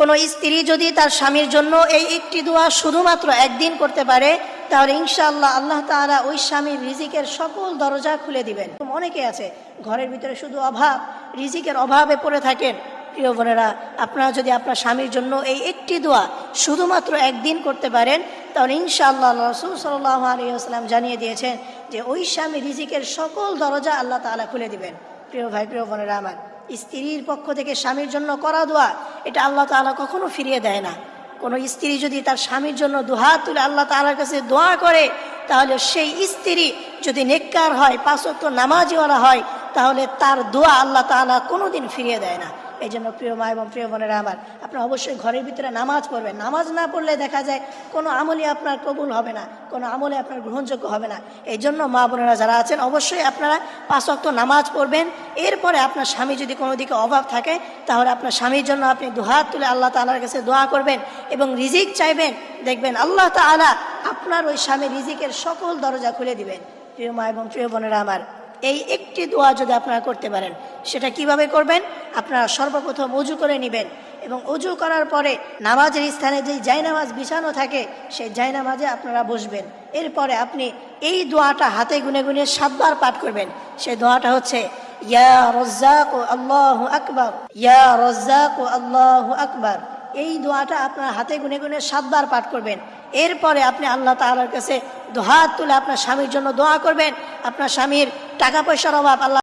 কোনো স্ত্রী যদি তার স্বামীর জন্য এই একটি দোয়া শুধুমাত্র একদিন করতে পারে, তাহলে ইনশাআল্লাহ আল্লাহ তাআলা ওই স্বামীর রিজিকের সকল দরজা খুলে দিবেন। অনেকে আছে ঘরের ভিতরে শুধু অভাব, রিজিকের অভাবে পড়ে থাকেন। প্রিয় বোনেরা, আপনারা যদি আপনার স্বামীর জন্য এই একটি দোয়া শুধুমাত্র একদিন করতে পারেন, তাহলে ইনশাআল্লাহ রাসূল সাল্লাল্লাহু আলাইহি ওয়াসাল্লাম জানিয়ে দিয়েছেন যে ওই স্বামী রিজিকের সকল দরজা আল্লাহ তাআলা খুলে দিবেন। প্রিয় ভাই, প্রিয় বোনেরা আমার, স্ত্রীর পক্ষ থেকে স্বামীর জন্য করা দোয়া, এটা আল্লাহ তাআলা কখনো ফিরিয়ে দেয় না। কোনো স্ত্রী যদি তার স্বামীর জন্য দুহাত তুলে আল্লাহ তাআলার কাছে দোয়া করে, তাহলে সেই স্ত্রী যদি নেককার হয়, 5 ওয়াক্ত নামাজীওয়ালা হয়, তাহলে তার দোয়া আল্লাহ তাআলা কোনোদিন ফিরিয়ে দেয় না। এই জন্য প্রিয় মা এবং প্রিয় বোনেরা আমার, আপনারা অবশ্যই ঘরের ভিতরে নামাজ পড়বেন। নামাজ না পড়লে দেখা যায় কোনো আমলই আপনার কবুল হবে না, কোনো আমলে আপনার গ্রহণযোগ্য হবে না। এই জন্য মা বোনেরা যারা আছেন, অবশ্যই আপনারা 5 ওয়াক্ত নামাজ পড়বেন। এরপরে আপনার স্বামী যদি কোনো দিকে অভাব থাকে, তাহলে আপনার স্বামীর জন্য আপনি দুহাত তুলে আল্লাহ তাআলার কাছে দোয়া করবেন এবং রিজিক চাইবেন। দেখবেন আল্লাহ তাআলা আপনার ওই স্বামীর রিজিকের সকল দরজা খুলে দিবেন। প্রিয় মা এবং প্রিয় বোনেরা আমার, এই একটি দোয়া যদি আপনারা করতে পারেন, সেটা কিভাবে করবেন? আপনারা সর্বপ্রথম ওযু করে নেবেন এবং ওযু করার পরে নামাজের স্থানে যেই জায়নামাজ বিছানো থাকে, সেই জায়নামাজে আপনারা বসবেন। এরপরে আপনি এই দোয়াটা হাতে গুনে গুনে 7 বার পাঠ করবেন। সেই দোয়াটা হচ্ছে ইয়া রাজ্জাক আল্লাহু আকবার, ইয়া রাজ্জাক আল্লাহু আকবার। এই দোয়াটা আপনার হাতে গুনে গুনে 7 বার পাঠ করবেন। এরপরে আপনি আল্লাহ তাআলার কাছে দুহাত তুলে আপনার স্বামীর জন্য দোয়া করবেন। আপনার স্বামীর টাকা পয়সার অভাব আল্লাহ